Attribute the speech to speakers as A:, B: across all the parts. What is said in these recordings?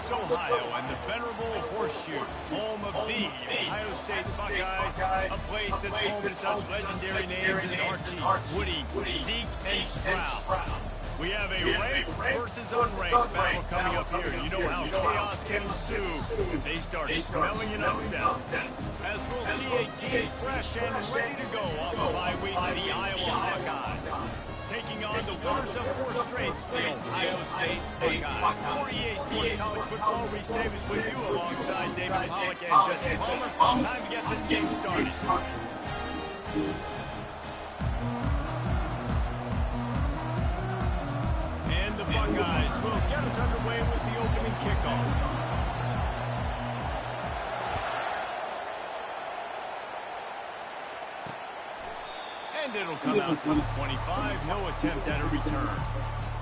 A: Columbus, Ohio, and the venerable Horseshoe, home of the Ohio State Buckeyes, a place that's home to such legendary names as Archie, Woody, Zeke, and Stroud. We have a ranked versus unranked battle coming up here. You know how chaos can ensue if they start smelling an upset. As we'll see a team fresh and ready to go off a bye week in the Iowa Hawkeyes. Taking on the winners of 4 straight, the Ohio State Buckeyes. 48 Sports College Football, Reese Davis with you alongside David Pollack and Jesse Palmer. Time to get this game started. And the Buckeyes will get us underway with the opening kickoff. And it'll come out to the 25, no attempt at a return.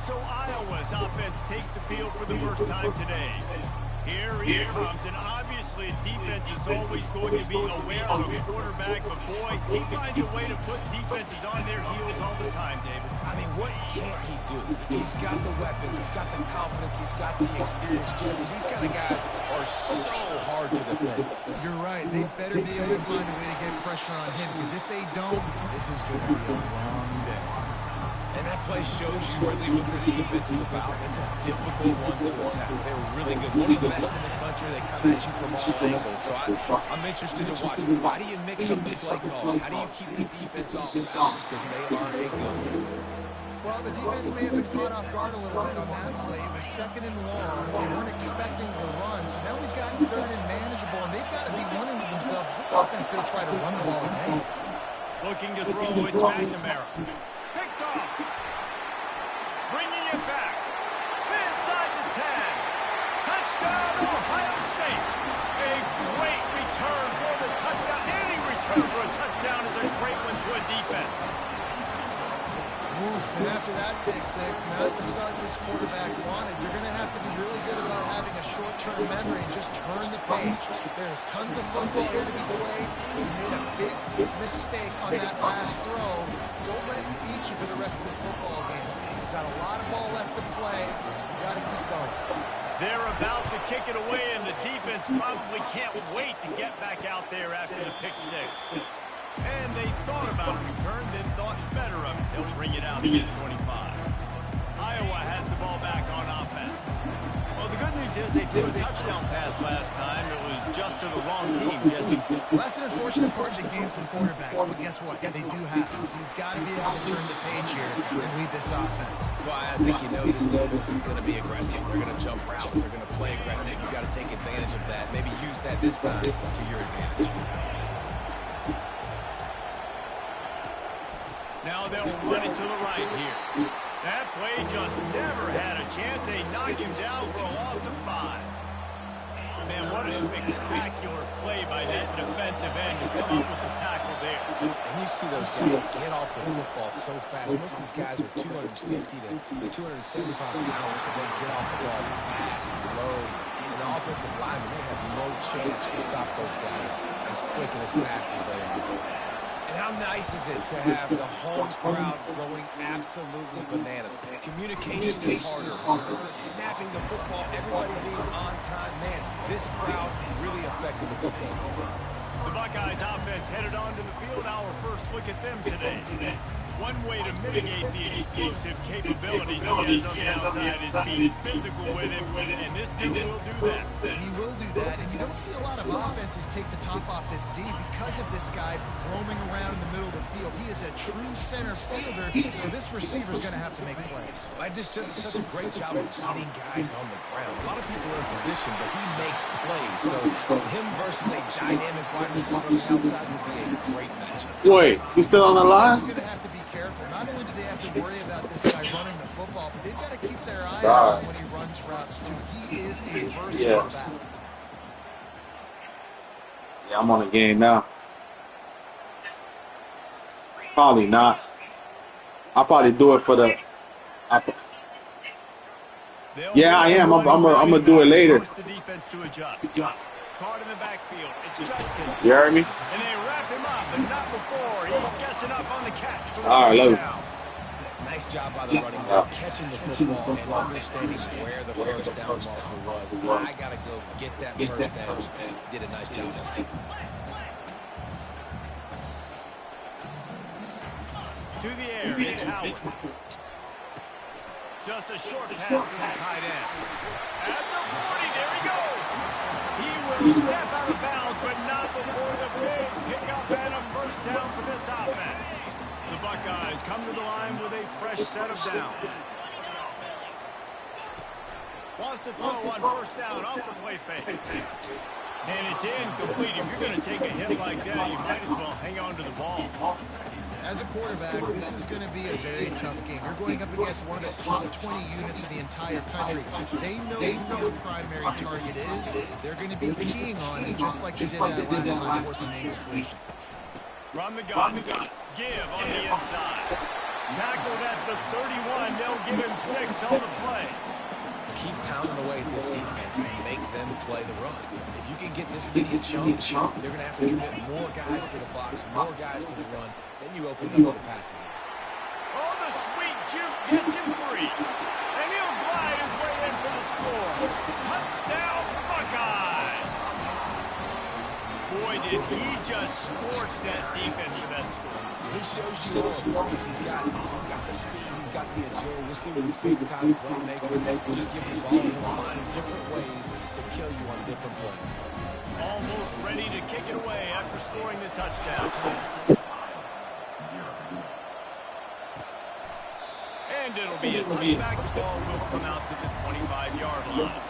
A: So Iowa's offense takes the field for the first time today. Here he comes, and obviously defense is always going to be aware of a quarterback, but boy, he finds a way to put defenses on their heels all the time, David.
B: I mean, what can't he do? He's got the weapons, he's got the confidence, he's got the experience, Jesse. These kind of guys are so hard to defend.
C: You're right. They better be able to find a way to get pressure on him, because if they don't, this is going to be a long day.
B: And that play shows you really what this defense is about. It's a difficult one to attack. They're really good. One of the best in the country. They come at you from all angles. So I'm interested to watch. How do you mix up the play call? How do you keep the defense off balance? Because they are a good one.
C: Well, the defense may have been caught off guard a little bit on that play. It was 2nd and long. They weren't expecting the run. So now we've got 3rd and manageable, and they've got to be wondering to themselves, this offense going to try to run the ball again.
A: Looking to throw, it's McNamara. Picked off. Bringing it back. Inside the 10. Touchdown, Ohio State. A great return for the touchdown. Any return for a touchdown is a great one to a defense.
C: Oof, and after that pick six, not the start this quarterback wanted. You're going to have to be really good about having a short-term memory and just turn the page. There's tons of football here to be played. He made a big mistake on that last throw. Don't let it beat you for the rest of this football game. You've got a lot of ball left to play. You've got to keep going.
A: They're about to kick it away, and the defense probably can't wait to get back out there after the pick six. And they thought about a return, then thought better of it. They'll bring it out to the 25. Iowa has the ball back on offense. Well, the good news is they threw a touchdown pass last time. It was just to the wrong team, Jesse.
C: Well, that's an unfortunate part of the game from quarterbacks, but guess what? They do happen. So you've got to be able to turn the page here and lead this offense.
B: Well, I think you know this defense is going to be aggressive. They're going to jump routes. They're going to play aggressive. You've got to take advantage of that. Maybe use that this time to your advantage.
A: Now they'll run it to the right here. That play just never had a chance. They knocked him down for a loss of 5. Oh, man, what a spectacular play by that defensive end to come up with the tackle there.
B: And you see those guys get off the football so fast. Most of these guys are 250 to 275 pounds, but they get off the ball fast, low. And the offensive linemen, they have no chance to stop those guys as quick and as fast as they are. And how nice is it to have the home crowd going absolutely bananas? Communication is harder. The snapping the football, everybody being on time. Man, this crowd really affected the football game.
A: The Buckeyes offense headed onto the field. Our first look at them today. One way to mitigate the explosive capabilities he has on the outside is being physical with him, and this dude will do that.
C: He will do that, and you don't see a lot of offenses take the top off this D because of this guy roaming around in the middle of the field. He is a true center fielder, so this receiver's going to have to make plays.
B: I just does such a great job of getting guys on the ground. A lot of people are in position, but he makes plays, so him versus a dynamic wide receiver on the outside would be a great matchup.
D: Wait, he's still on the line?
C: He's going to have to be careful. Not only do they have to worry about this guy running the football, but they've got to keep their eye on him when he runs routes too. He is a versatile back.
D: Yeah, I'm on the game now. Probably not. I'll probably do it for the. Yeah, I am. I'm gonna do it later.
A: Caught in the backfield. It's Justin.
D: You heard me?
A: And they wrap him up, but not before he gets enough on the catch.
D: All right, love you.
B: Nice job by the running back, catching the football and understanding where the first down marker was. I got to go get that first down. Did a nice job.
A: To the air, it's Howard. Just a short pass to the tight end. At the 40, there he goes. He will step out of bounds, but not before the big pickup and a first down for this offense. The Buckeyes come to the line with a fresh set of downs. Wants to throw on first down off the play fake. And it's incomplete. If you're going to take a hit like that, you might as well hang on to the ball.
C: As a quarterback, this is going to be a very tough game. You're going up against one of the top 20 units in the entire country. They know who your primary target is. They're going to be keying on it, just like they did that last time for some incompletion.
A: From the gun, give on the inside. Tackled at the 31. They'll give him 6 on the play.
B: Keep pounding away at this defense and make them play the run. If you can get this many chunks, they're going to have to commit more guys to the box, more guys to the run. Then you open up for the passing games.
A: Oh, the sweet juke gets him free. And he'll glide his way in for the score. Touchdown, Buckeyes! Boy, did he just scorch that defense for that score.
B: He shows you all the He's got the speed. He's got the agility. This dude's a big-time playmaker. Just give him the ball. He'll find different ways to kill you on different plays.
A: Almost ready to kick it away after scoring the touchdown. And it'll be a touchback. The ball will come out to the 25-yard line.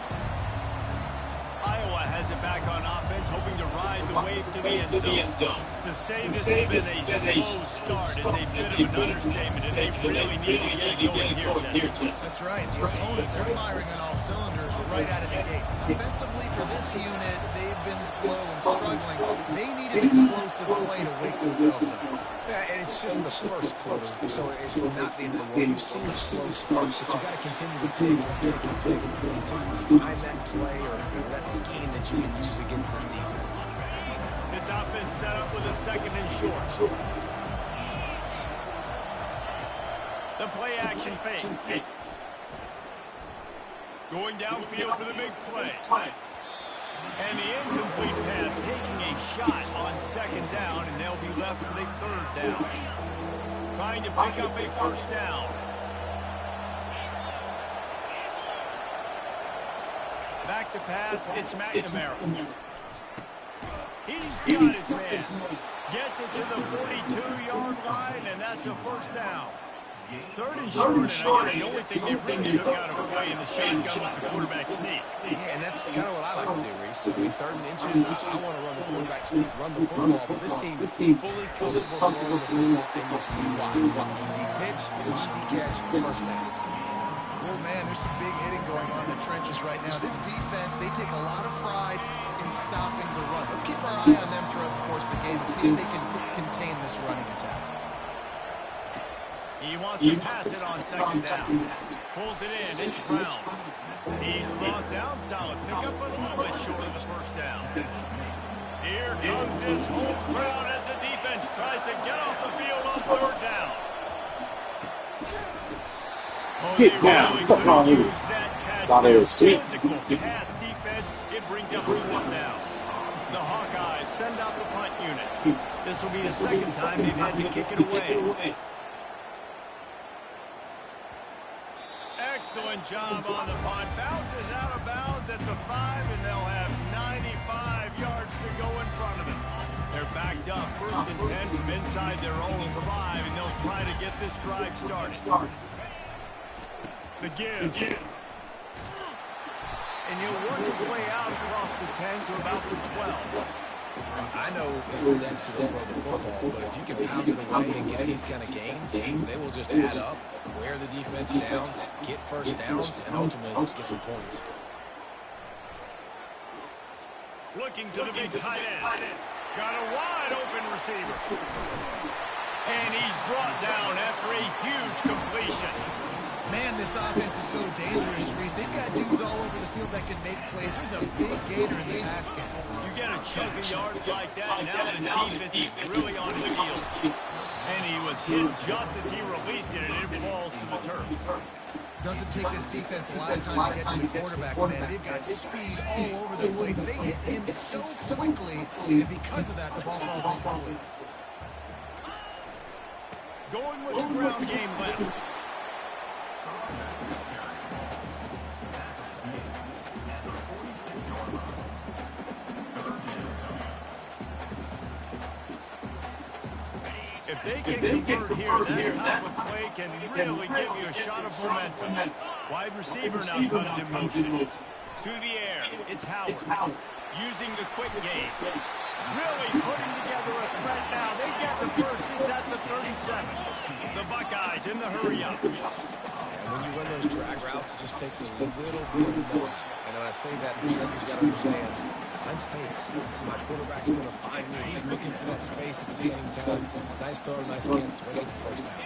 A: Iowa has it back on offense, hoping to ride the wave to the end zone. To say this has been a slow start is a bit of an understatement, and they really need to get it going here, Jesse.
C: That's right. The opponent, they're firing on all cylinders right out of the gate. Offensively, for this unit, they've been slow and struggling. They need an explosive play to wake themselves up.
B: Yeah, and it's just the first quarter, so it's not the end of the world. You've seen slow starts, but you got to continue to dig until you find that play or that scheme that you can use against this defense.
A: This offense set up with a second and short. The play action fake. Going downfield for the big play. And the incomplete pass taking a shot on second down, and they'll be left with a third down. Trying to pick up a first down. Back to pass, it's McNamara. He's got his man. Gets it to the 42-yard line, and that's a first down. Third and short, and I guess the only thing they really took out of play in the shotgun was the quarterback sneak.
B: Yeah, and that's kind of what I like to do, Reese. I mean, third and inches, I want to run the quarterback sneak, run the football, but this team is fully comfortable throwing the football, and you see why. Easy pitch, easy catch, first down.
C: Oh, man, there's some big hitting going on in the trenches right now. This defense, they take a lot of pride in stopping the run. Let's keep our eye on them throughout the course of the game and see if they can contain this running attack.
A: He wants to pass it on second down. Pulls it in. It's Brown. He's brought down. Solid pickup, but a little bit short of the first down. Here comes this whole crowd as the defense tries to get off the field on third down. Oh,
D: Get down.
A: really
D: Fuck wrong with you. Thought it was sweet.
A: Physical pass defense. It brings up a one down. The Hawkeyes send out the punt unit. This will be the second time they've had to kick it away. Excellent job on the punt. Bounces out of bounds at the 5, and they'll have 95 yards to go in front of them. They're backed up, 1st and 10 from inside their own 5, and they'll try to get this drive started. The give. And he'll work his way out across the 10 to about the 12.
B: I know it's sexy to throw the football, but if you can pound it away and get these kind of gains, they will just add up, wear the defense down, get first downs, and ultimately get some points.
A: Looking to the big tight end. Got a wide open receiver. And he's brought down after a huge completion.
C: Man, this offense is so dangerous, Reese. They've got dudes all over the field that can make plays. There's a big gainer in the pass game.
A: You get a chunk of yards like that, now the defense is really on its heels. And he was hit just as he released it, and it falls to the turf.
C: Doesn't take this defense a lot of time to get to the quarterback, man. They've got speed all over the place. They hit him so quickly, and because of that, the ball falls incomplete.
A: Going with the ground game left. If they can convert here, that type of play can really give you a shot of momentum. Wide receiver now comes in motion. To the air, it's Howard. Using the quick game. Really putting together a threat now. They get the first. It's at the 37. The Buckeyes in the hurry-up.
B: And when you run those drag routes, it just takes a little bit of knowing. And when I say that, receivers got to understand, find space. My quarterback's going to find me. He's looking for that space at the same time. Nice throw, nice catch. Waiting for first down.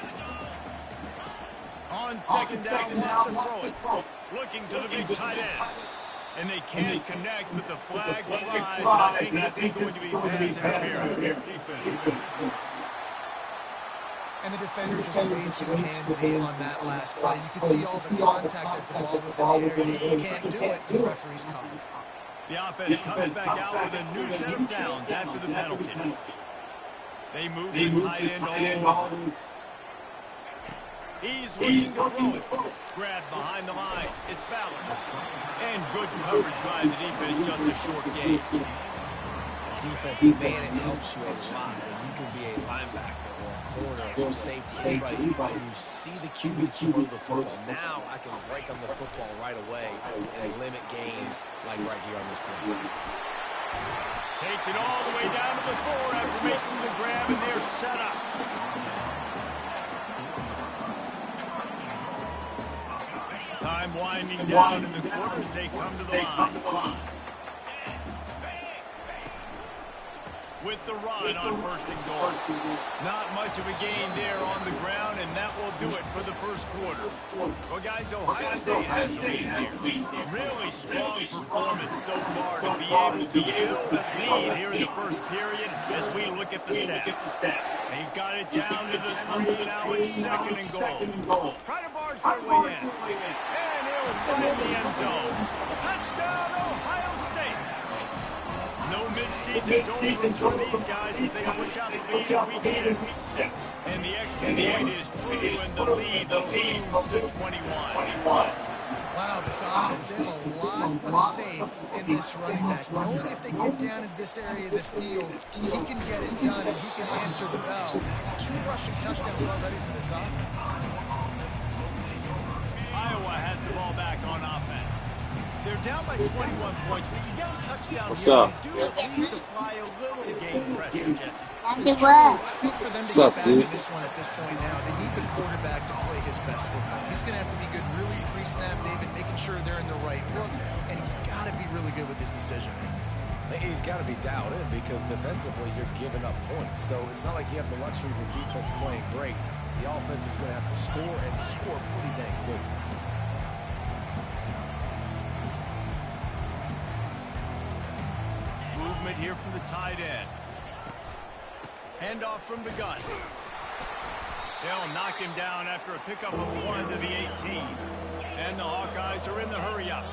A: On second down, wants to throw it. Looking to the big tight end. And they can't connect, but the flag flies. And I think this is going to be pass interference. Defense.
C: And the defender just way too handsy on that last play. You could see all the contact as the ball was in the air. He can't do it. The referee's called.
A: The offense comes back out with a new set of downs after the penalty. They move the tight end all over. He's looking to throw it. Grab behind the line. It's Ballard. And good coverage by the defense, just a short gain.
B: Defensive man, it helps you a lot when you can be a linebacker or a corner or safety, anybody. When you see the QB throw the football, now I can break on the football right away and limit gains like right here on this play.
A: Takes it all the way down to the 4 after making the grab, and they're set up. Time winding down in the quarter as they come to the line. With the run on first and goal. Not much of a gain there on the ground, and that will do it for the first quarter. Well, guys, Ohio State has the lead here. Really strong performance so far to be able to build a lead here in the first period as we look at the stats. They've got it down to the 3, now it's second and goal. Try to barge their way in. And they'll find the end zone. Touchdown, Ohio State. No mid-season doldrums for these guys as they push out the lead in week 6. And the extra point is true, and the lead moves to 21.
C: Wow, this offense, they have a lot of faith in this running back. Knowing if they get down in this area of the field, he can get it done and he can answer the bell. 2 rushing touchdowns already for this offense.
A: Iowa has the ball back on offense. They're down by 21 points, but you get a touchdown
D: What's
A: here,
D: up?
A: you do at least apply a little game pressure, Jesse.
C: It's true. I think for them to get back in this one at this point now, they need the quarterback to play his best football. He's going to have to be good really pre-snap, David, making sure they're in the right looks, and he's got to be really good with his decision-making.
B: He's got to be dialed in because defensively you're giving up points. So it's not like you have the luxury of your defense playing great. The offense is going to have to score and score pretty dang quickly.
A: Movement here from the tight end. Handoff from the gun. They'll knock him down after a pickup of 1 to the 18. And the Hawkeyes are in the hurry-up.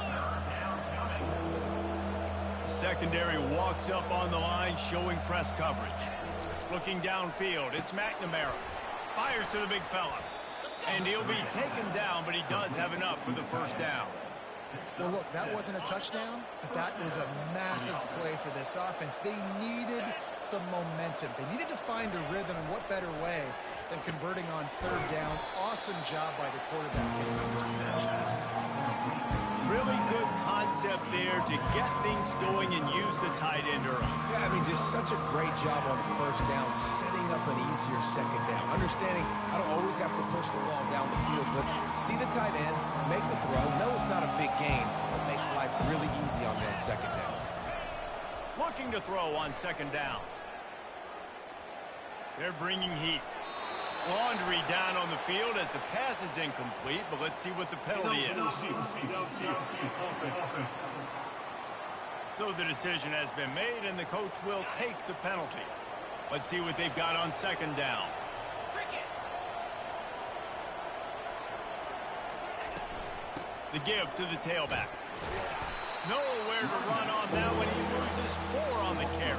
A: Secondary walks up on the line, showing press coverage. Looking downfield, it's McNamara. Fires to the big fella. And he'll be taken down, but he does have enough for the first down.
C: Well, look, that wasn't a touchdown, but that was a massive play for this offense. They needed some momentum. They needed to find a rhythm, and what better way than converting on third down. Awesome job by the quarterback.
A: Really good concept there to get things going and use the tight end early.
B: Yeah, I mean, just such a great job on first down, setting up an easier second down. Understanding I don't always have to push the ball down the field, but see the tight end, make the throw. No, it's not a big gain, but makes life really easy on that second down.
A: Looking to throw on second down. They're bringing heat. Laundry down on the field as the pass is incomplete, but let's see what the penalty is. So the decision has been made, and the coach will take the penalty. Let's see what they've got on second down. The give to the tailback. Nowhere to run on that one. He loses 4 on the carry.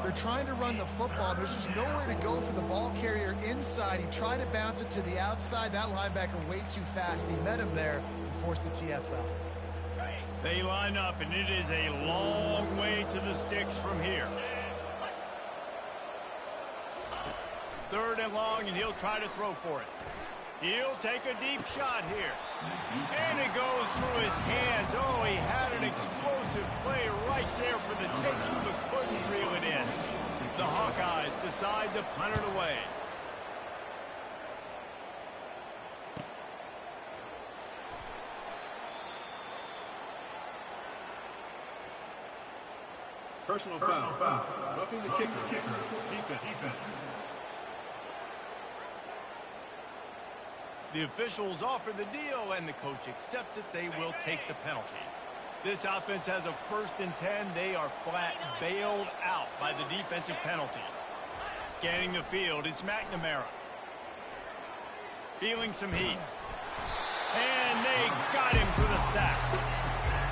C: They're trying to run the football. There's just nowhere to go for the ball carrier inside. He tried to bounce it to the outside. That linebacker way too fast. He met him there and forced the TFL.
A: They line up, and it is a long way to the sticks from here. 3rd and long, and he'll try to throw for it. He'll take a deep shot here. And it goes through his hands. Oh, he had an explosive play right there for the taking, but couldn't reel it in. The Hawkeyes decide to punt it away.
E: Personal foul. Roughing the kicker. Defense.
A: The officials offer the deal, and the coach accepts it. They will take the penalty. This offense has a 1st and 10. They are flat bailed out by the defensive penalty. Scanning the field, it's McNamara. Feeling some heat. And they got him for the sack.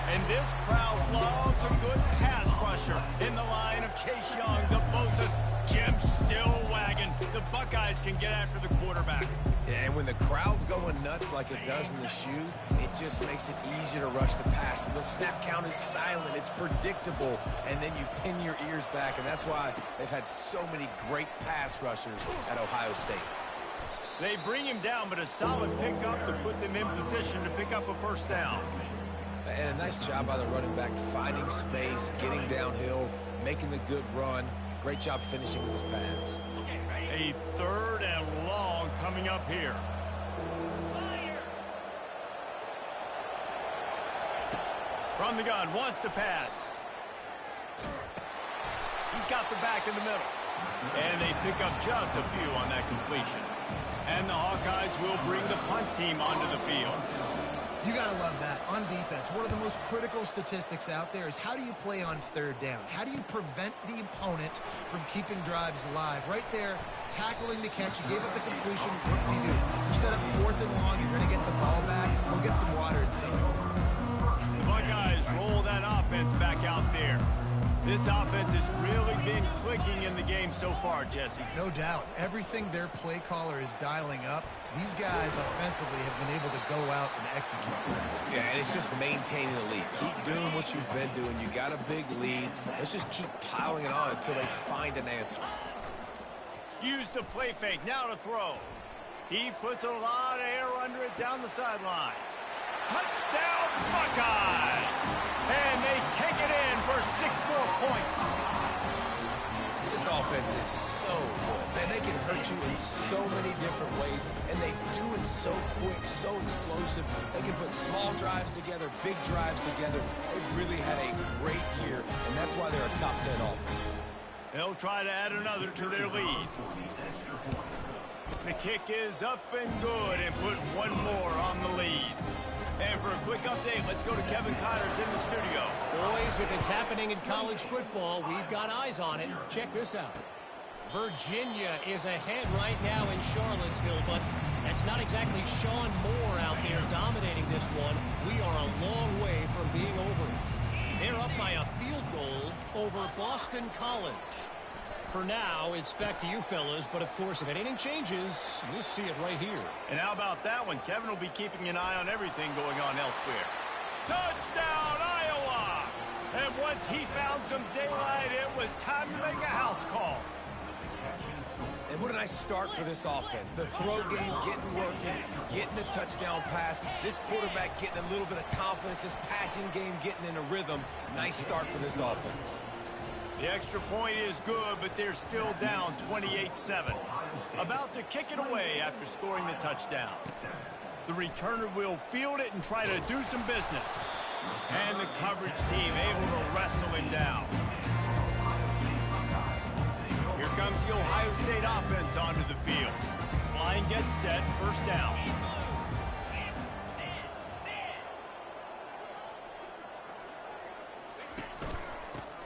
A: And this crowd loves a good pass rusher in the line of Chase Young, the Bosa's, Jim still wagging. The Buckeyes can get after the quarterback.
B: Yeah, and when the crowd's going nuts like it does in the shoe, it just makes it easier to rush the pass. So the snap count is silent. It's predictable. And then you pin your ears back, and that's why they've had so many great pass rushers at Ohio State.
A: They bring him down, but a solid pickup to put them in position to pick up a 1st down.
B: And a nice job by the running back, finding space, getting downhill, making the good run. Great job finishing with his pads.
A: A 3rd and long coming up here. From the gun, wants to pass. He's got the back in the middle. And they pick up just a few on that completion. And the Hawkeyes will bring the punt team onto the field.
C: You got to love that. On defense, one of the most critical statistics out there is how do you play on 3rd down? How do you prevent the opponent from keeping drives alive? Right there, tackling the catch. You gave up the completion. What do? You set up 4th and long. You're going to get the ball back. Go get some water and celebrate.
A: The Buckeyes roll that offense back out there. This offense has really been clicking in the game so far, Jesse.
C: No doubt. Everything their play caller is dialing up, these guys offensively have been able to go out and execute.
B: Yeah, and it's just maintaining the lead. Keep doing what you've been doing. You got a big lead. Let's just keep piling it on until they find an answer.
A: Use the play fake. Now to throw. He puts a lot of air under it down the sideline. Touchdown, Buckeyes! And they take it in for 6 more points.
B: This offense is so good. Man, they can hurt you in so many different ways, and they do it so quick, so explosive. They can put small drives together, big drives together. They've really had a great year, and that's why they're a top 10 offense.
A: They'll try to add another to their lead. The kick is up and good and put 1 more on the lead. And for a quick update, let's go to Kevin Connors in the studio.
F: Boys, if it's happening in college football, we've got eyes on it. Check this out. Virginia is ahead right now in Charlottesville, but that's not exactly Sean Moore out there dominating this one. We are a long way from being over. They're up by a field goal over Boston College. For now, it's back to you fellas, but of course, if anything changes, you'll see it right here.
A: And how about that one? Kevin will be keeping an eye on everything going on elsewhere. Touchdown, Iowa! And once he found some daylight, it was time to make a house call.
B: And what a nice start for this offense. The throw game getting working, getting the touchdown pass. This quarterback getting a little bit of confidence. This passing game getting in a rhythm. Nice start for this offense.
A: The extra point is good, but they're still down 28-7. About to kick it away after scoring the touchdown. The returner will field it and try to do some business. And the coverage team able to wrestle him down. Here comes the Ohio State offense onto the field. Line gets set, first down.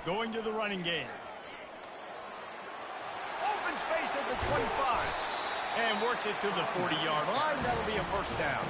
A: Going to the running game. Open space at the 25. And works it to the 40-yard line. That'll be a first down.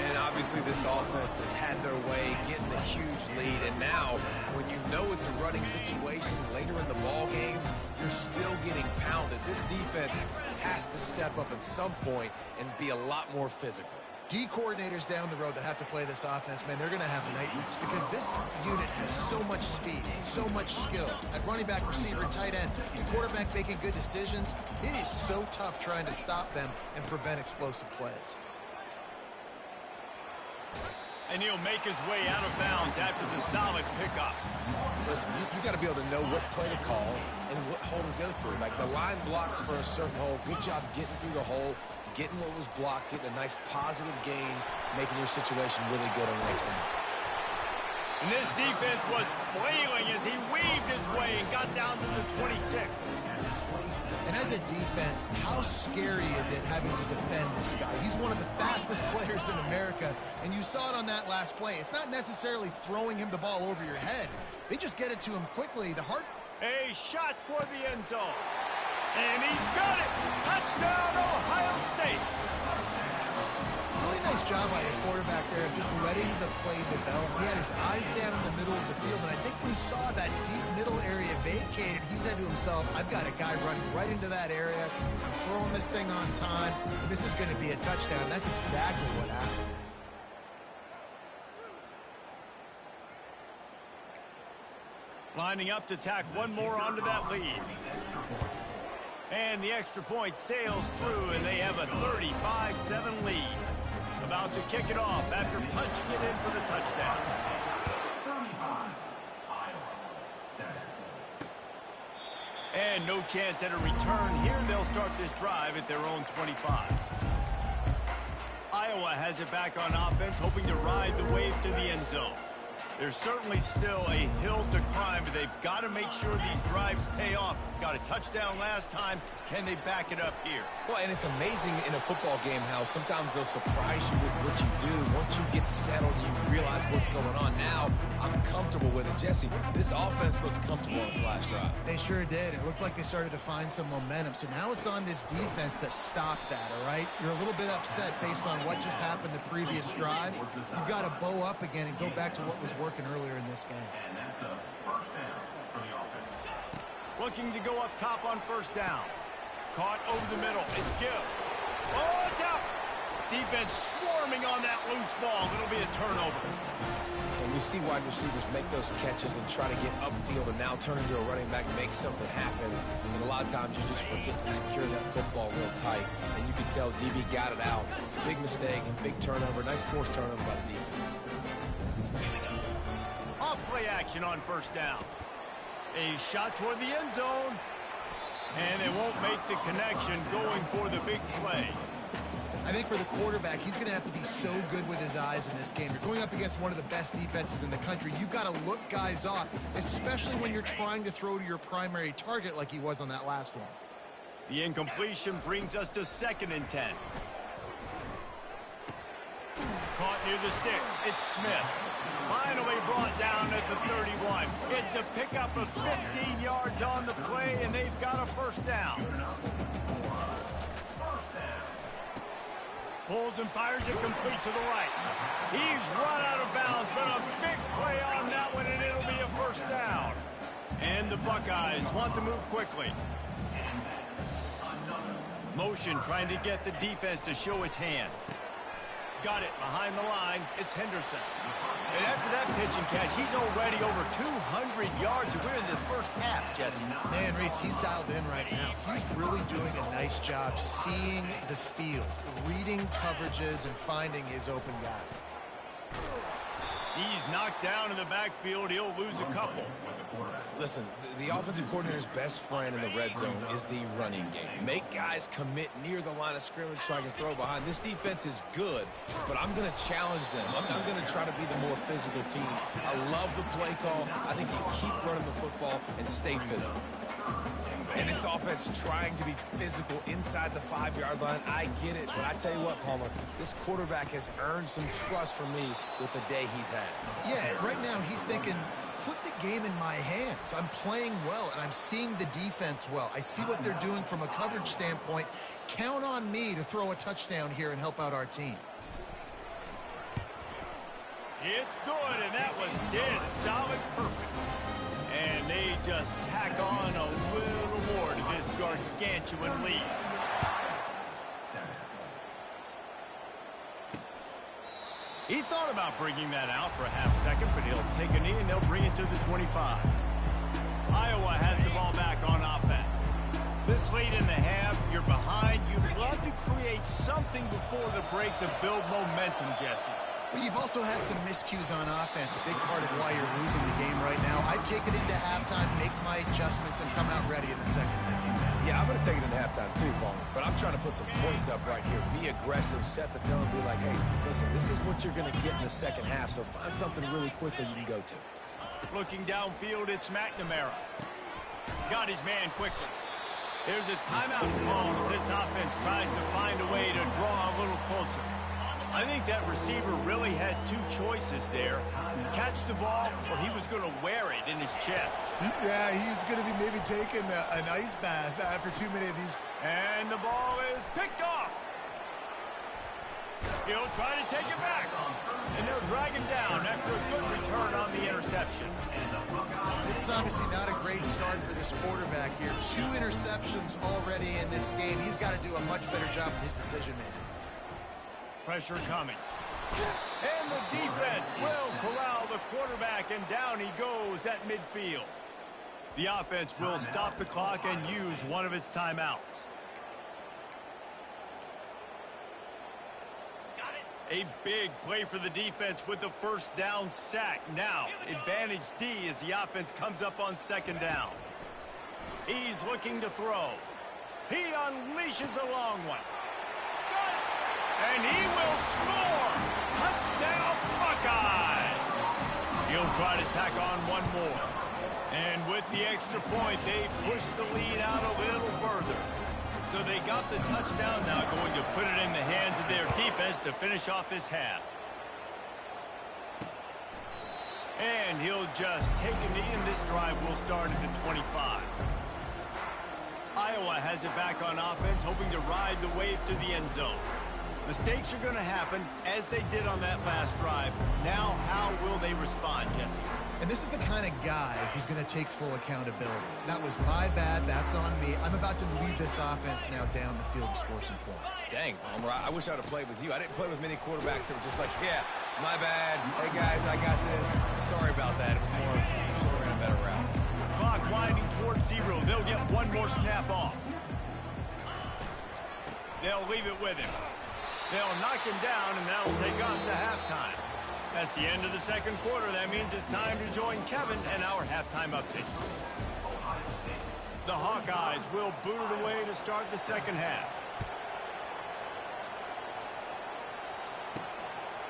B: And obviously this offense has had their way getting the huge lead. And now, when you know it's a running situation later in the ball games, you're still getting pounded. This defense has to step up at some point and be a lot more physical.
C: D coordinators down the road that have to play this offense, man, they're going to have nightmares because this unit has so much speed, so much skill. At running back, receiver, tight end, the quarterback making good decisions. It is so tough trying to stop them and prevent explosive plays.
A: And he'll make his way out of bounds after the solid pickup.
B: Listen, you got to be able to know what play to call and what hole to go through. Like the line blocks for a certain hole. Good job getting through the hole, getting what was blocked, getting a nice positive gain, making your situation really good on the next down.
A: And this defense was flailing as he weaved his way and got down to the 26.
C: And as a defense, how scary is it having to defend this guy? He's one of the fastest players in America, and you saw it on that last play. It's not necessarily throwing him the ball over your head. They just get it to him quickly.
A: A shot toward the end zone. And he's got it. Touchdown, Ohio State.
C: Really nice job by the quarterback there of just letting the play develop. He had his eyes down in the middle of the field, and I think when he saw that deep middle area vacated, he said to himself, I've got a guy running right into that area. I'm throwing this thing on time, and this is going to be a touchdown. That's exactly what happened.
A: Lining up to tack one more onto that lead. And the extra point sails through, and they have a 35-7 lead. About to kick it off after punching it in for the touchdown. And no chance at a return here. They'll start this drive at their own 25. Iowa has it back on offense, hoping to ride the wave to the end zone. There's certainly still a hill to climb, but they've got to make sure these drives pay off. Got a touchdown last time. Can they back it up here?
B: Well, and it's amazing in a football game how sometimes they'll surprise you with what you do. Once you get settled, you realize what's going on. Now, I'm comfortable with it. Jesse, this offense looked comfortable on its last drive.
C: They sure did. It looked like they started to find some momentum. So now it's on this defense to stop that, all right? You're a little bit upset based on what just happened the previous drive. You've got to bow up again and go back to what was working earlier in this game.
E: And that's a first down for the offense.
A: Looking to go up top on first down. Caught over the middle. It's Gill. Oh, it's out. Defense swarming on that loose ball. It'll be a turnover.
B: And you see wide receivers make those catches and try to get upfield and now turn into a running back, make something happen. And a lot of times you just forget to secure that football real tight. And you can tell DB got it out. Big mistake, big turnover. Nice forced turnover by the defense.
A: Off play action on first down. A shot toward the end zone. And they won't make the connection going for the big play.
C: I think for the quarterback, he's going to have to be so good with his eyes in this game. You're going up against one of the best defenses in the country. You've got to look guys off, especially when you're trying to throw to your primary target like he was on that last one.
A: The incompletion brings us to 2nd and 10. Caught near the sticks. It's Smith. Finally brought down at the 31. It's a pickup of 15 yards on the play, and they've got a first down. Pulls and fires it complete to the right. He's run out of bounds, but a big play on that one, and it'll be a first down. And the Buckeyes want to move quickly. Motion trying to get the defense to show its hand. Got it behind the line. It's Henderson. And after that pitch and catch, he's already over 200 yards. And we're in the first half, Jesse.
C: Man, Reese, he's dialed in right now. He's really doing a nice job seeing the field, reading coverages, and finding his open guy.
A: He's knocked down in the backfield. He'll lose a couple.
B: Listen, the offensive coordinator's best friend in the red zone is the running game. Make guys commit near the line of scrimmage so I can throw behind. This defense is good, but I'm going to challenge them. I'm going to try to be the more physical team. I love the play call. I think you keep running the football and stay physical. And this offense trying to be physical inside the 5-yard line. I get it, but I tell you what, Palmer, this quarterback has earned some trust from me with the day he's had.
C: Yeah, right now he's thinking, put the game in my hands. I'm playing well, and I'm seeing the defense well. I see what they're doing from a coverage standpoint. Count on me to throw a touchdown here and help out our team.
A: It's good, and that was dead solid perfect. And they just tack on a little more to this gargantuan lead. He thought about bringing that out for a half second, but he'll take a knee and they'll bring it to the 25. Iowa has the ball back on offense. This late in the half, you're behind. You'd love to create something before the break to build momentum, Jesse.
C: But you've also had some miscues on offense, a big part of why you're losing the game right now. I'd take it into halftime, make my adjustments, and come out ready in the second half.
B: Yeah, I'm going to take it into halftime too, Palmer. But I'm trying to put some points up right here. Be aggressive, set the tone, be like, hey, listen, this is what you're going to get in the second half, so find something really quickly you can go to.
A: Looking downfield, it's McNamara. Got his man quickly. There's a timeout called as this offense tries to find a way to draw a little closer. I think that receiver really had two choices there. Catch the ball, or he was going to wear it in his chest.
C: Yeah, he's going to be maybe taking an ice bath after too many of these.
A: And the ball is picked off. He'll try to take it back. And they'll drag him down after a good return on the interception.
C: This is obviously not a great start for this quarterback here. 2 interceptions already in this game. He's got to do a much better job with his decision-making.
A: Pressure coming. And the defense will corral the quarterback, and down he goes at midfield. The offense will stop the clock and use one of its timeouts. A big play for the defense with the first down sack. Now, advantage D as the offense comes up on second down. He's looking to throw. He unleashes a long one. And he will score! Touchdown, Buckeyes! He'll try to tack on one more. And with the extra point, they push the lead out a little further. So they got the touchdown, now going to put it in the hands of their defense to finish off this half. And he'll just take a knee, and this drive will start at the 25. Iowa has it back on offense, hoping to ride the wave to the end zone. Mistakes are going to happen, as they did on that last drive. Now, how will they respond, Jesse?
C: And this is the kind of guy who's going to take full accountability. That was my bad. That's on me. I'm about to lead this offense now down the field and score some points.
B: Dang, Palmer, I wish I'd have played with you. I didn't play with many quarterbacks that were just like, yeah, my bad. Hey, guys, I got this. Sorry about that. It was more, should have ran a better route.
A: Clock winding towards 0. They'll get one more snap off. They'll leave it with him. They'll knock him down, and that'll take us to halftime. That's the end of the second quarter. That means it's time to join Kevin and our halftime update. The Hawkeyes will boot it away to start the second half.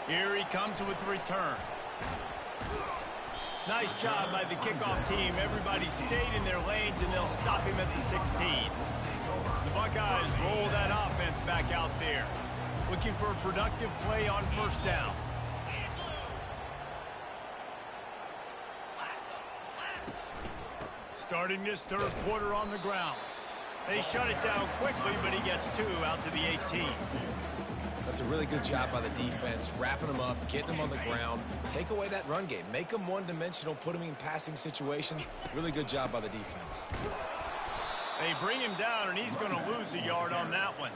A: Here he comes with the return. Nice job by the kickoff team. Everybody stayed in their lanes, and they'll stop him at the 16. The Buckeyes roll that offense back out there, looking for a productive play on first down. Starting this third quarter on the ground. They shut it down quickly, but he gets 2 out to the 18.
B: That's a really good job by the defense, wrapping them up, getting them on the ground. Take away that run game. Make them one-dimensional, put them in passing situations. Really good job by the defense.
A: They bring him down, and he's going to lose a yard on that one.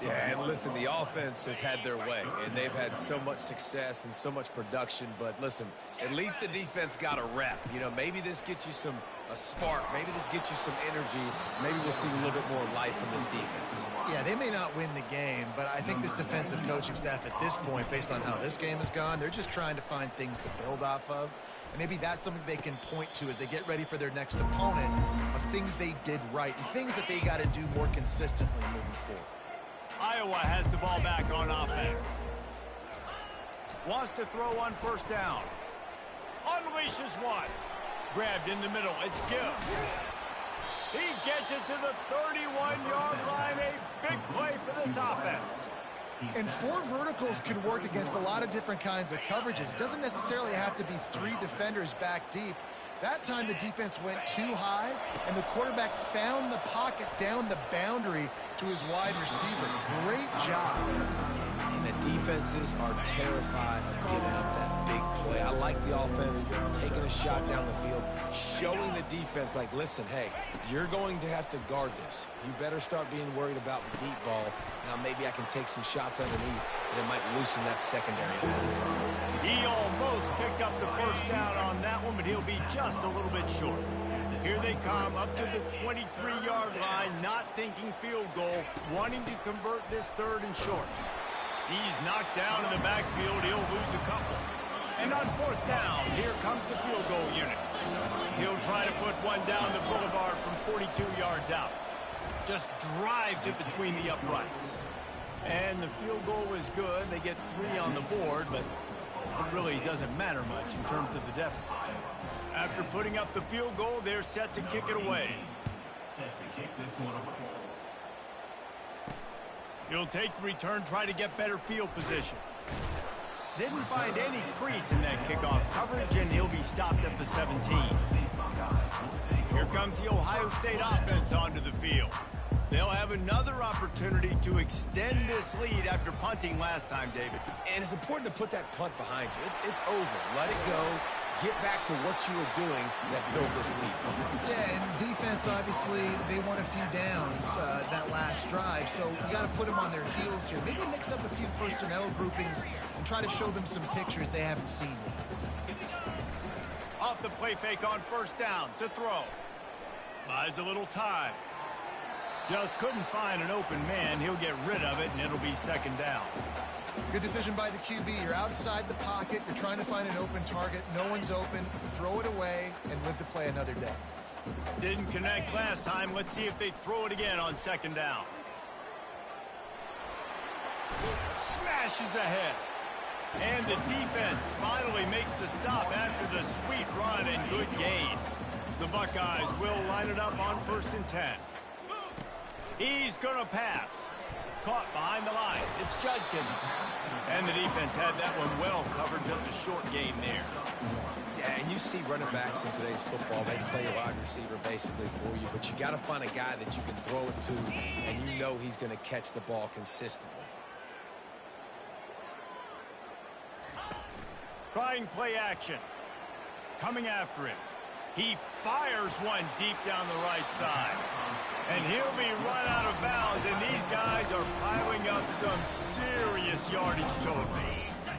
B: Yeah, and listen, the offense has had their way, and they've had so much success and so much production. But listen, at least the defense got a rep. You know, maybe this gets you a spark. Maybe this gets you some energy. Maybe we'll see a little bit more life from this defense.
C: Yeah, they may not win the game, but I think this defensive coaching staff at this point, based on how this game has gone, they're just trying to find things to build off of. And maybe that's something they can point to as they get ready for their next opponent, of things they did right and things that they got to do more consistently moving forward.
A: Iowa has the ball back on offense. Wants to throw on first down. Unleashes one. Grabbed in the middle. It's Gill. He gets it to the 31-yard line. A big play for this offense.
C: And 4 verticals can work against a lot of different kinds of coverages. It doesn't necessarily have to be 3 defenders back deep. That time the defense went too high, and the quarterback found the pocket down the boundary to his wide receiver. Great job.
B: And the defenses are terrified of giving up that big play. I like the offense taking a shot down the field, showing the defense, like, listen, hey, you're going to have to guard this. You better start being worried about the deep ball. Now maybe I can take some shots underneath, and it might loosen that secondary.
A: He almost picked up the first down on that one, but he'll be just a little bit short. Here they come up to the 23-yard line, not thinking field goal, wanting to convert this 3rd and short. He's knocked down in the backfield. He'll lose a couple. And on 4th down, here comes the field goal unit. He'll try to put one down the boulevard from 42 yards out. Just drives it between the uprights. And the field goal is good. They get 3 on the board, but it really doesn't matter much in terms of the deficit. After putting up the field goal, they're set to kick it away. He'll take the return, try to get better field position. Didn't find any crease in that kickoff coverage, and he'll be stopped at the 17. Here comes the Ohio State offense onto the field. They'll have another opportunity to extend this lead after punting last time, David.
B: And it's important to put that punt behind you. It's over. Let it go. Get back to what you were doing that built this lead.
C: Yeah, and defense, obviously, they won a few downs that last drive, so you got to put them on their heels here. Maybe mix up a few personnel groupings and try to show them some pictures they haven't seen yet.
A: Off the play fake on 1st down to throw. Buys a little time. Just couldn't find an open man. He'll get rid of it, and it'll be 2nd down.
C: Good decision by the QB. You're outside the pocket. You're trying to find an open target. No one's open. Throw it away and live to play another day.
A: Didn't connect last time. Let's see if they throw it again on 2nd down. Smashes ahead. And the defense finally makes the stop after the sweet run and good gain. The Buckeyes will line it up on 1st and 10. He's going to pass. Caught behind the line. It's Judkins. And the defense had that one well covered. Just a short game there.
B: Yeah, and you see running backs in today's football. They play a wide receiver basically for you, but you got to find a guy that you can throw it to, and you know he's going to catch the ball consistently.
A: Trying play action. Coming after him. He fires one deep down the right side. And he'll be run out of bounds, and these guys are piling up some serious yardage total.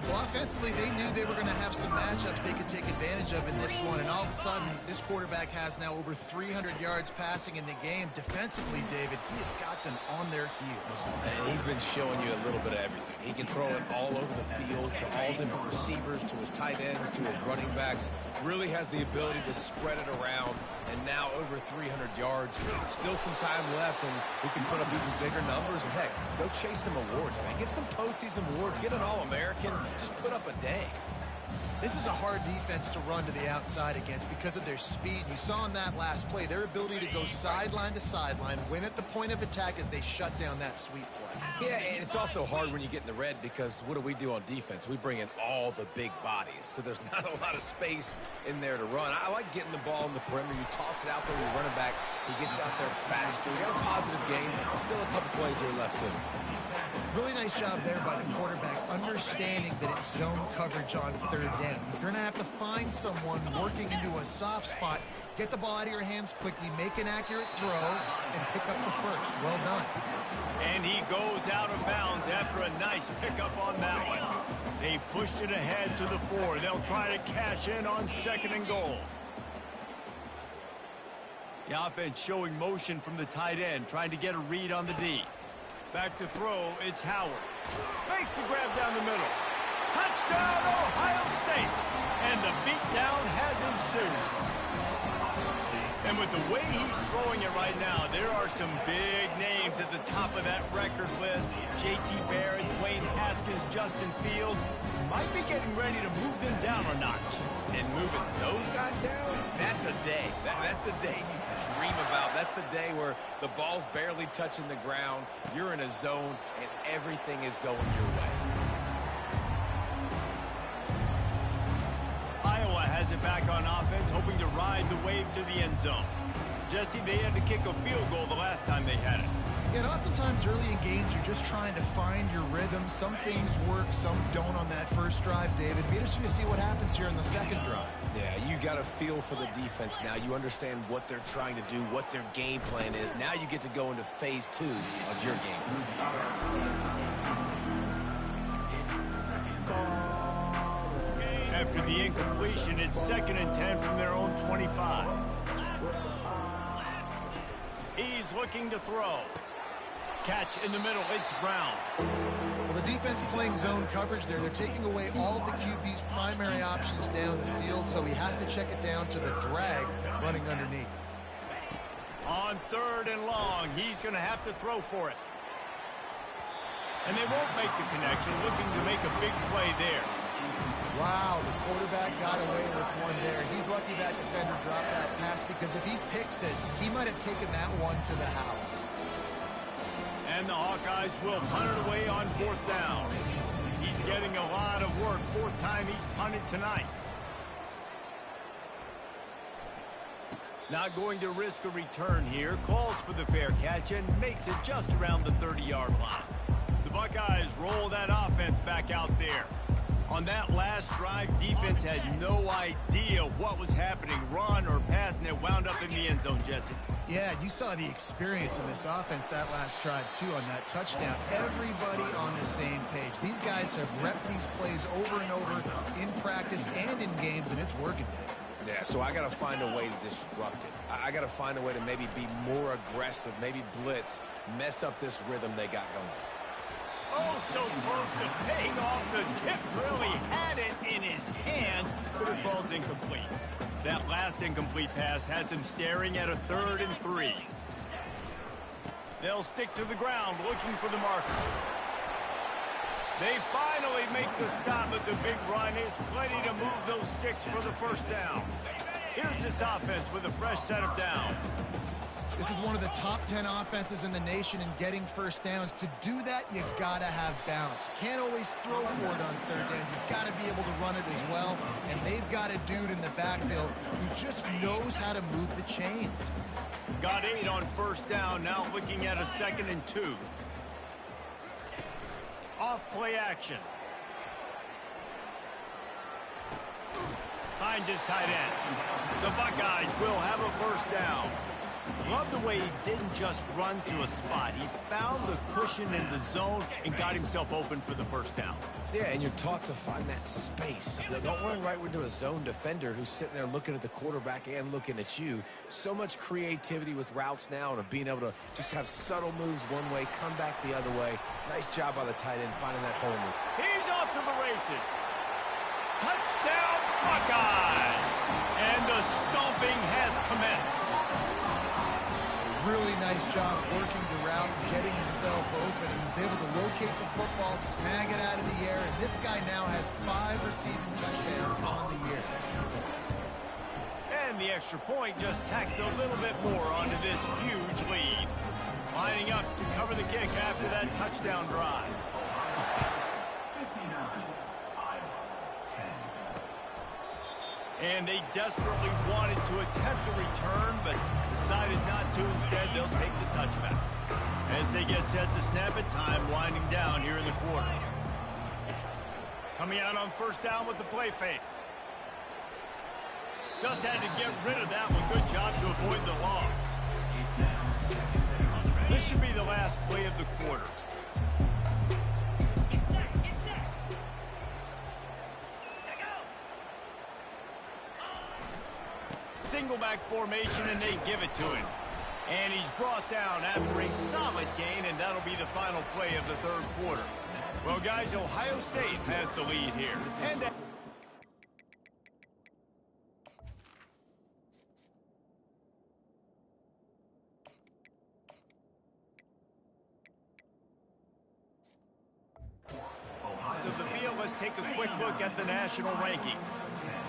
C: Well, offensively, they knew they were going to have some matchups they could take advantage of in this one, and all of a sudden, this quarterback has now over 300 yards passing in the game. Defensively, David, he has got them on their heels.
B: And he's been showing you a little bit of everything. He can throw it all over the field to all different receivers, to his tight ends, to his running backs. Really has the ability to spread it around, and now over 300 yards. Still some time left, and he can put up even bigger numbers. And heck, go chase some awards, man. Get some postseason awards. Get an All-American. Just put up a day.
C: This is a hard defense to run to the outside against because of their speed. You saw in that last play their ability to go sideline to sideline, win at the point of attack as they shut down that sweep play.
B: Yeah, and it's also hard when you get in the red because what do on defense? We bring in all the big bodies, so there's not a lot of space in there to run. I like getting the ball in the perimeter. You toss it out there to your running back. He gets out there faster. You got a positive game. Still a couple plays here left, too.
C: Really nice job there by the quarterback, understanding that it's zone coverage on 3rd down. You're going to have to find someone working into a soft spot, get the ball out of your hands quickly, make an accurate throw, and pick up the first. Well done.
A: And he goes out of bounds after a nice pickup on that one. They pushed it ahead to the 4. They'll try to cash in on 2nd and goal. The offense showing motion from the tight end, trying to get a read on the D. Back to throw, it's Howard. Makes the grab down the middle. Touchdown, Ohio State! And the beatdown has ensued. And with the way he's throwing it right now, there are some big names at the top of that record list. J.T. Barrett, Dwayne Haskins, Justin Fields. Might be getting ready to move them down a notch.
B: And moving those guys down, that's a day. That's the day you dream about. That's the day where the ball's barely touching the ground, you're in a zone, and everything is going your way.
A: Iowa has it back on offense, hoping to ride the wave to the end zone. Jesse, they had to kick a field goal the last time they had it.
C: And oftentimes early in games, you're just trying to find your rhythm. Some things work, some don't on that first drive, David. Be interesting to see what happens here in the second drive.
B: Yeah, you got a feel for the defense now. You understand what they're trying to do, what their game plan is. Now you get to go into phase 2 of your game plan.
A: After the incompletion, it's 2nd and 10 from their own 25. He's looking to throw. Catch in the middle, it's Brown.
C: Well, the defense playing zone coverage there. They're taking away all of the QB's primary options down the field, so he has to check it down to the drag running underneath.
A: On 3rd and long, he's going to have to throw for it. And they won't make the connection, looking to make a big play there.
C: Wow, the quarterback got away with one there. He's lucky that defender dropped that pass, because if he picks it, he might have taken that one to the house.
A: And the Hawkeyes will punt it away on 4th down. He's getting a lot of work. 4th time he's punted tonight. Not going to risk a return here. Calls for the fair catch and makes it just around the 30-yard line. The Buckeyes roll that offense back out there. On that last drive, defense had no idea what was happening, run or pass, and it wound up in the end zone, Jesse.
C: Yeah, you saw the experience in this offense that last drive, too, on that touchdown. Everybody on the same page. These guys have repped these plays over and over in practice and in games, and it's working.
B: Yeah, so I got to find a way to disrupt it. I got to find a way to maybe be more aggressive, maybe blitz, mess up this rhythm they got going.
A: Oh, so close to paying off the tip. Really had it in his hands, but it falls incomplete. That last incomplete pass has him staring at a 3rd and 3. They'll stick to the ground looking for the marker. They finally make the stop, but the big run is plenty to move those sticks for the 1st down. Here's this offense with a fresh set of downs.
C: This is one of the top 10 offenses in the nation in getting 1st downs. To do that, you gotta have balance. You can't always throw for it on 3rd down. You've got to be able to run it as well. And they've got a dude in the backfield who just knows how to move the chains.
A: Got 8 on 1st down, now looking at a 2nd and 2. Off play action. Hines is tight end. The Buckeyes will have a 1st down. Love the way he didn't just run to a spot. He found the cushion in the zone and got himself open for the 1st down.
B: Yeah, and you're taught to find that space. Don't run right into a zone defender who's sitting there looking at the quarterback and looking at you. So much creativity with routes now and of being able to just have subtle moves one way, come back the other way. Nice job by the tight end finding that hole.
A: He's off to the races. Touchdown, Buckeyes! And the stomping has commenced.
C: Really nice job working the route and getting himself open. He was able to locate the football, snag it out of the air, and this guy now has 5 receiving touchdowns on the year.
A: And the extra point just tacks a little bit more onto this huge lead. Lining up to cover the kick after that touchdown drive. And they desperately wanted to attempt a return, but decided not to. Instead, they'll take the touchback. As they get set to snap it, time winding down here in the quarter. Coming out on 1st down with the play fake. Just had to get rid of that one. Good job to avoid the loss. This should be the last play of the quarter. Single back formation, and they give it to him. And he's brought down after a solid gain, and that'll be the final play of the 3rd quarter. Well, guys, Ohio State has the lead here. And of the field, let's take a quick look at the national rankings.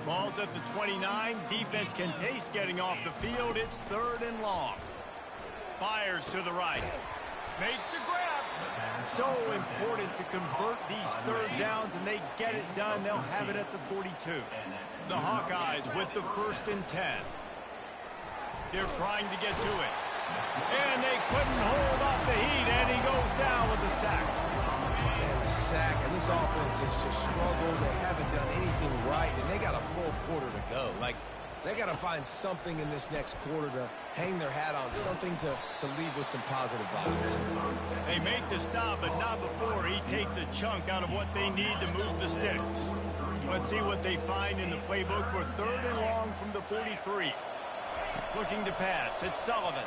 A: Ball's at the 29. Defense can taste getting off the field. It's 3rd and long. Fires to the right. Makes the grab. So important to convert these third downs, and they get it done. They'll have it at the 42. The Hawkeyes with the 1st and 10. They're trying to get to it. And they couldn't hold off the heat, and he goes down with the sack.
B: Man, the sack, and this offense has just struggled. They haven't done anything right, and they got a full quarter to go. Like, they got to find something in this next quarter to hang their hat on, something to leave with some positive vibes.
A: They make the stop, but not before he takes a chunk out of what they need to move the sticks. Let's see what they find in the playbook for 3rd and long from the 43. Looking to pass. It's Sullivan.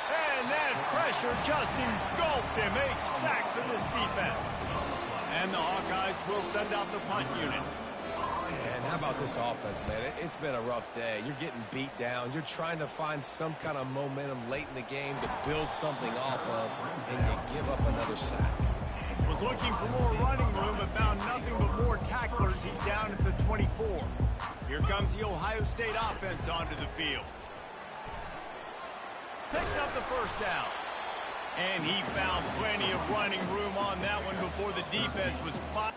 A: And that pressure just engulfed him. A sack for this defense. And the Hawkeyes will send out the punt unit.
B: And how about this offense, man? It's been a rough day. You're getting beat down. You're trying to find some kind of momentum late in the game to build something off of, and you give up another sack.
A: Was looking for more running room, but found nothing but more tacklers. He's down at the 24. Here comes the Ohio State offense onto the field. Picks up the 1st down. And he found plenty of running room on that one before the defense was fired.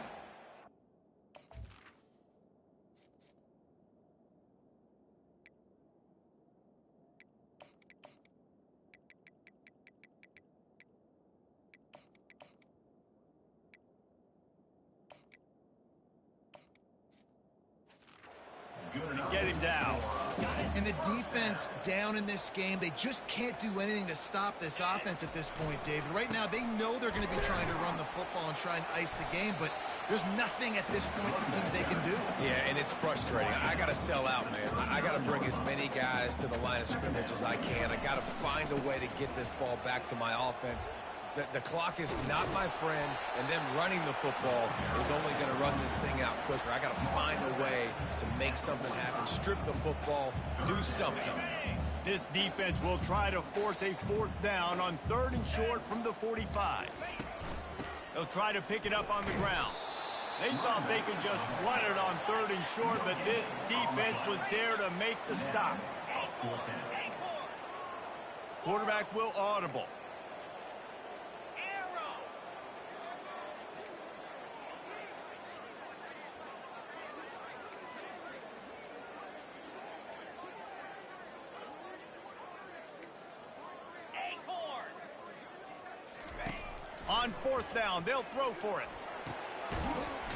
A: Get him down.
C: And the defense down in this game, they just can't do anything to stop this offense at this point, David. Right now, they know they're going to be trying to run the football and try and ice the game, but there's nothing at this point it seems they can do.
B: Yeah, and it's frustrating. I got to sell out, man. I got to bring as many guys to the line of scrimmage as I can. I got to find a way to get this ball back to my offense. The clock is not my friend, and them running the football is only going to run this thing out quicker. I got to find a way to make something happen, strip the football, do something.
A: This defense will try to force a 4th down on 3rd and short from the 45. They'll try to pick it up on the ground. They thought they could just run it on 3rd and short, but this defense was there to make the stop. Quarterback will audible. On 4th down, they'll throw for it.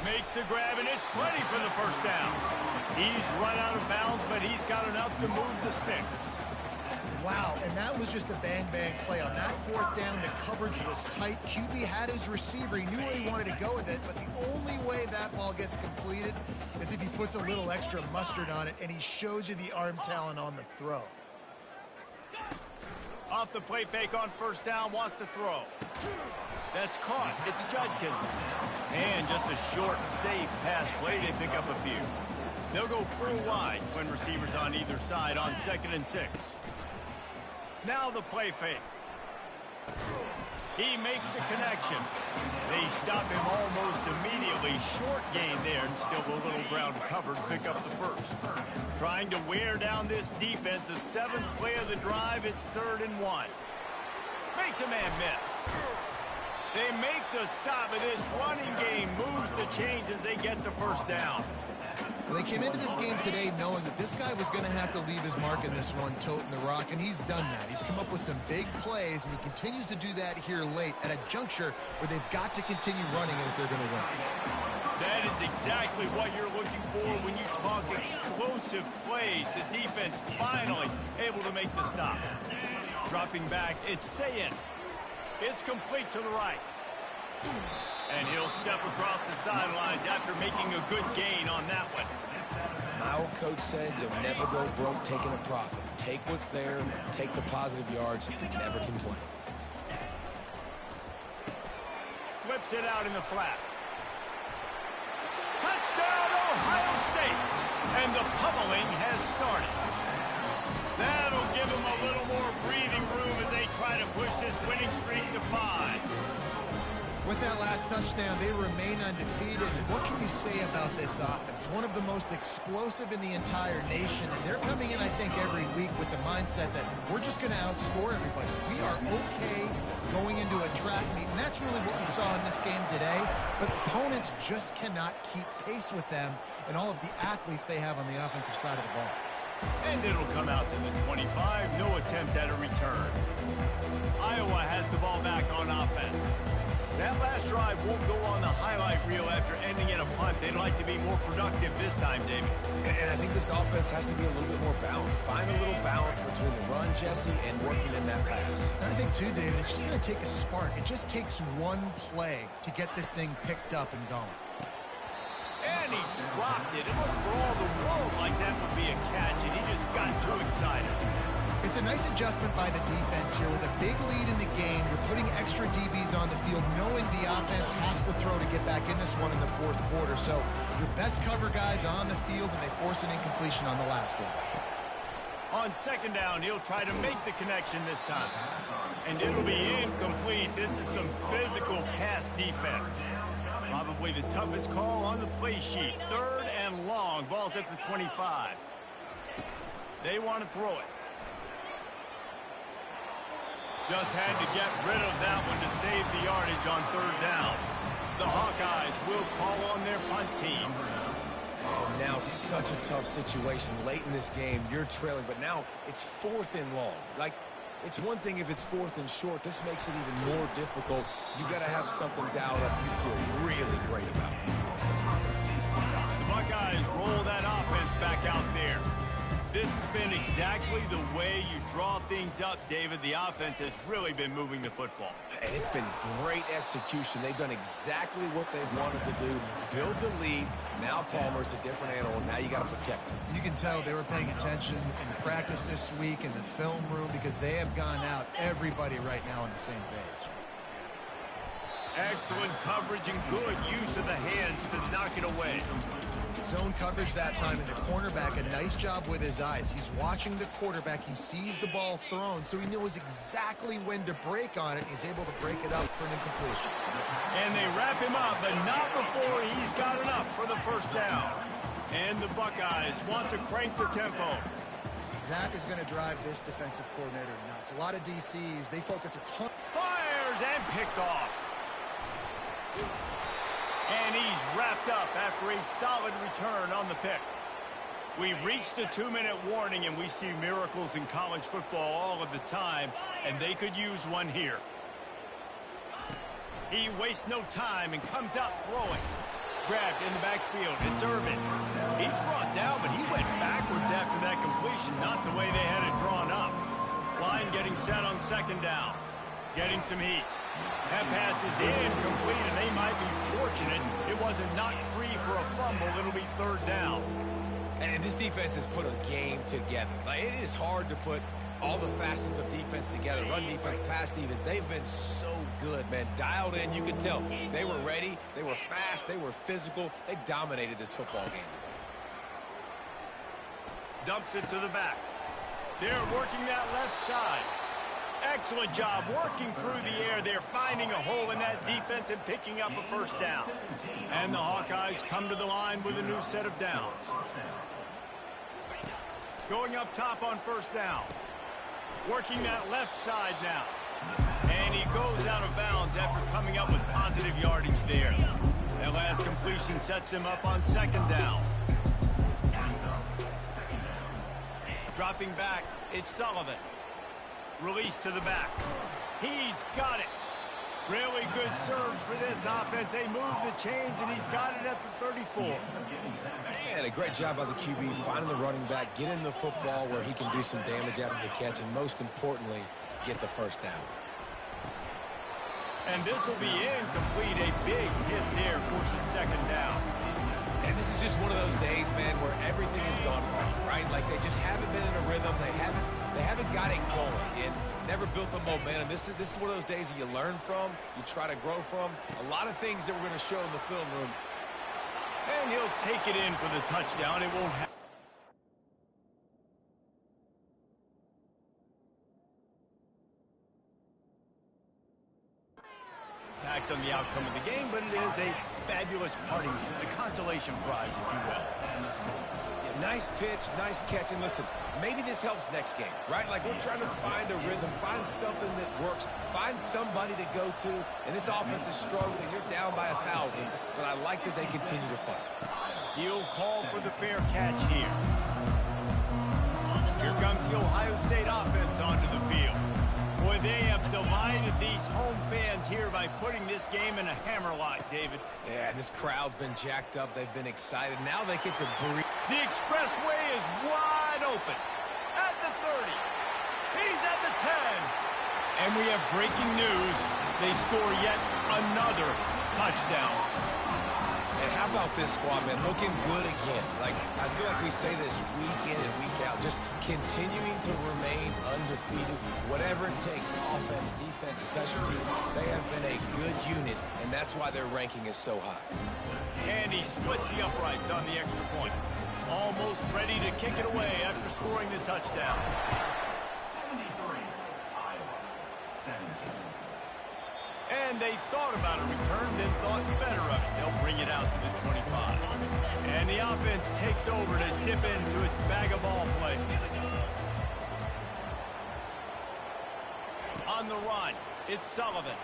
A: Makes the grab, and it's plenty for the 1st down. He's run out of bounds, but he's got enough to move the sticks.
C: Wow, and that was just a bang-bang play. On that 4th down, the coverage was tight. QB had his receiver. He knew where he wanted to go with it, but the only way that ball gets completed is if he puts a little extra mustard on it, and he shows you the arm talent on the throw.
A: Off the play fake on 1st down, wants to throw. That's caught. It's Judkins. And just a short, safe pass play. They pick up a few. They'll go full wide when receivers on either side on 2nd and 6. Now the play fake. He makes the connection. They stop him almost immediately. Short gain there, and still a little ground covered. Pick up the 1st. Trying to wear down this defense. The 7th play of the drive. It's 3rd and 1. Makes a man miss. They make the stop, and this running game moves the chains as they get the 1st down.
C: Well, they came into this game today knowing that this guy was going to have to leave his mark in this one, toting the rock, and he's done that. He's come up with some big plays, and he continues to do that here late at a juncture where they've got to continue running it if they're going to win.
A: That is exactly what you're looking for when you talk explosive plays. The defense finally able to make the stop. Dropping back, it's Sayin. It's complete to the right. And he'll step across the sidelines after making a good gain on that one.
B: My old coach said you'll never go broke taking a profit. Take what's there, take the positive yards, and never complain.
A: Flips it out in the flat. Touchdown, Ohio State! And the pummeling has started. That'll give them a little more breathing room as they try to push this winning streak to 5.
C: With that last touchdown, they remain undefeated. And what can you say about this offense? One of the most explosive in the entire nation. And they're coming in, I think, every week with the mindset that we're just going to outscore everybody. We are okay going into a track meet. And that's really what we saw in this game today. But opponents just cannot keep pace with them and all of the athletes they have on the offensive side of the ball.
A: And it'll come out to the 25. No attempt at a return. Iowa has the ball back on offense. That last drive won't go on the highlight reel after ending in a punt. They'd like to be more productive this time, David.
B: And I think this offense has to be a little bit more balanced. Find a little balance between the run, Jesse, and working in that pass.
C: And I think, too, David, it's just going to take a spark. It just takes one play to get this thing picked up and going.
A: And he dropped it. It looked for all the world like that would be a catch, and he just got too excited.
C: It's a nice adjustment by the defense here. With a big lead in the game, you're putting extra DBs on the field, knowing the offense has to throw to get back in this one in the fourth quarter. So your best cover guys on the field, and they force an incompletion on the last one.
A: On second down, he'll try to make the connection this time. And it'll be incomplete. This is some physical pass defense. Probably the toughest call on the play sheet. Third and long. Ball's at the 25. They want to throw it. Just had to get rid of that one to save the yardage on third down. The Hawkeyes will call on their punt team.
B: And now such a tough situation late in this game. You're trailing, but now it's fourth and long. Like, it's one thing if it's fourth and short. This makes it even more difficult. You got to have something dialed up you feel really great about.
A: The Buckeyes roll that offense back out there. This has been exactly the way you draw things up, David. The offense has really been moving the football.
B: And it's been great execution. They've done exactly what they've wanted to do. Build the lead. Now Palmer's a different animal. Now you got to protect him.
C: You can tell they were paying attention in practice this week in the film room because they have gone out, everybody right now on the same page.
A: Excellent coverage and good use of the hands to knock it away.
C: Zone coverage that time, and the cornerback, a nice job with his eyes. He's watching the quarterback. He sees the ball thrown, so he knows exactly when to break on it. He's able to break it up for an incompletion.
A: And they wrap him up, but not before he's got enough for the first down. And the Buckeyes want to crank the tempo.
C: That is going to drive this defensive coordinator nuts. A lot of DCs, they focus a ton.
A: Fires and picked off. And he's wrapped up after a solid return on the pick. We've reached the 2-minute warning, and we see miracles in college football all of the time, and they could use one here. He wastes no time and comes out throwing. Grabbed in the backfield. It's Irvin. He's brought down, but he went backwards after that completion, not the way they had it drawn up. Line getting set on second down. Getting some heat. That pass is incomplete, and they might be fortunate it wasn't knocked free for a fumble. It'll be third down.
B: And this defense has put a game together. Like, it is hard to put all the facets of defense together. Run defense, pass defense. They've been so good, man. Dialed in, you could tell. They were ready. They were fast. They were physical. They dominated this football game today.
A: Dumps it to the back. They're working that left side. Excellent job working through the air. They're finding a hole in that defense and picking up a first down. And the Hawkeyes come to the line with a new set of downs. Going up top on first down. Working that left side now. And he goes out of bounds after coming up with positive yardage there. That last completion sets him up on second down. Dropping back, it's Sullivan. Release to the back. He's got it. Really good serves for this offense. They move the chains, and he's got it at the 34.
B: And a great job by the QB finding the running back, getting the football where he can do some damage after the catch, and most importantly, get the first down.
A: And this will be incomplete. A big hit there forces second down.
B: And this is just one of those days, man, where everything has gone wrong, right? Like, they just haven't been in a rhythm. They haven't got it going and never built the momentum. This is one of those days that you learn from, you try to grow from. A lot of things that we're going to show in the film room.
A: And he'll take it in for the touchdown. It won't happen. Back effect on the outcome of the game, but it is a fabulous parting gift, a consolation prize, if you will.
B: Yeah, nice pitch, nice catch. And listen, maybe this helps next game, right? Like we're trying to find a rhythm, find something that works, find somebody to go to. And this offense is struggling. You're down by 1,000, but I like that they continue to fight.
A: He'll call for the fair catch here. Here comes the Ohio State offense onto the field. Boy, they have delighted these home fans here by putting this game in a hammerlock, David.
B: Yeah, this crowd's been jacked up. They've been excited. Now they get to breathe.
A: The expressway is wide open. At the 30. He's at the 10. And we have breaking news. They score yet another touchdown.
B: And how about this squad, man? Looking good again. Like, I feel like we say this week in and week out, just continuing to remain undefeated. Whatever it takes, offense, defense, special teams, they have been a good unit, and that's why their ranking is so high.
A: And he splits the uprights on the extra point. Almost ready to kick it away after scoring the touchdown.
G: 73, Iowa, 17.
A: And they thought about a return, then thought better of it. They'll bring it out to the 25. And the offense takes over to dip into its bag of ball plays. On the run, it's Sullivan.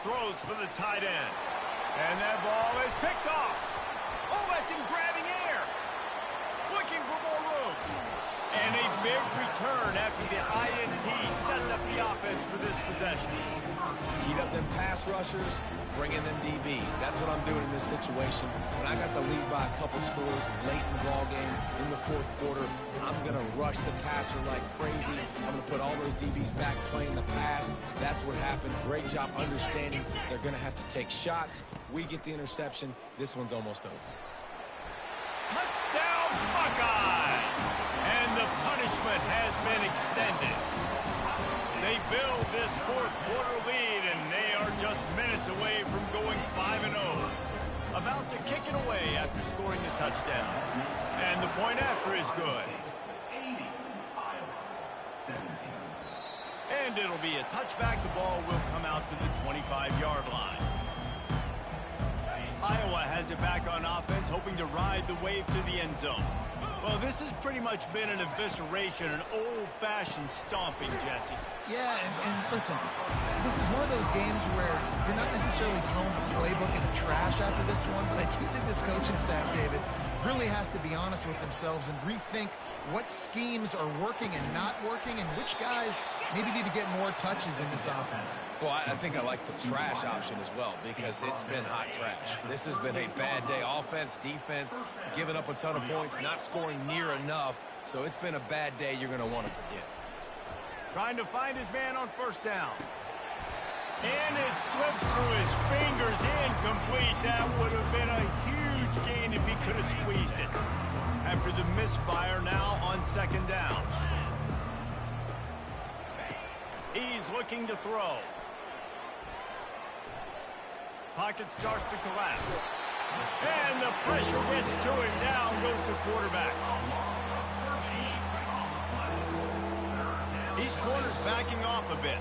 A: Throws for the tight end. And that ball is picked off. Oh, that's in grabbing air. Looking for more room. And a big return after the INT sets up the offense for this possession.
B: Heat up them pass rushers, bring in them DBs. That's what I'm doing in this situation. When I got the lead by a couple scores late in the ball game, in the fourth quarter, I'm going to rush the passer like crazy. I'm going to put all those DBs back playing the pass. That's what happened. Great job understanding they're going to have to take shots. We get the interception. This one's almost over.
A: Touchdown, Buckeyes! And the punishment has been extended. They build this fourth quarter lead, and they are just minutes away from going 5-0. About to kick it away after scoring the touchdown. And the point after is good.
G: 80, Iowa, 17.
A: And it'll be a touchback. The ball will come out to the 25-yard line. Iowa has it back on offense, hoping to ride the wave to the end zone. Well, this has pretty much been an evisceration, an old-fashioned stomping, Jesse.
C: Yeah, and listen, this is one of those games where you're not necessarily throwing the playbook in the trash after this one, but I do think this coaching staff, David, really has to be honest with themselves and rethink what schemes are working and not working and which guys maybe need to get more touches in this offense.
B: Well, I think I like the trash option as well because it's been hot trash. This has been a bad day. Offense, defense, giving up a ton of points, not scoring near enough. So it's been a bad day you're going to want to forget.
A: Trying to find his man on first down. And it slips through his fingers, incomplete. That would have been a huge gain if he could have squeezed it. After the misfire, now on second down. He's looking to throw. Pocket starts to collapse. And the pressure gets to him. Down goes the quarterback. These corners backing off a bit.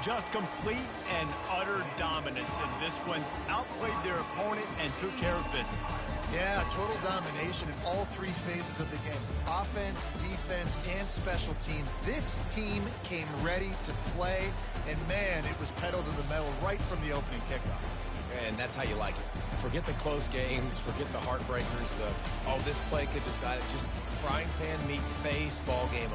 A: Just complete and utter dominance in this one. Outplayed their opponent and took care of business.
C: Yeah, total domination in all three phases of the game. Offense, defense, and special teams. This team came ready to play, and man, it was pedal to the metal right from the opening kickoff.
B: And that's how you like it. Forget the close games, forget the heartbreakers, this play could decide it. Just frying pan meat face ball game.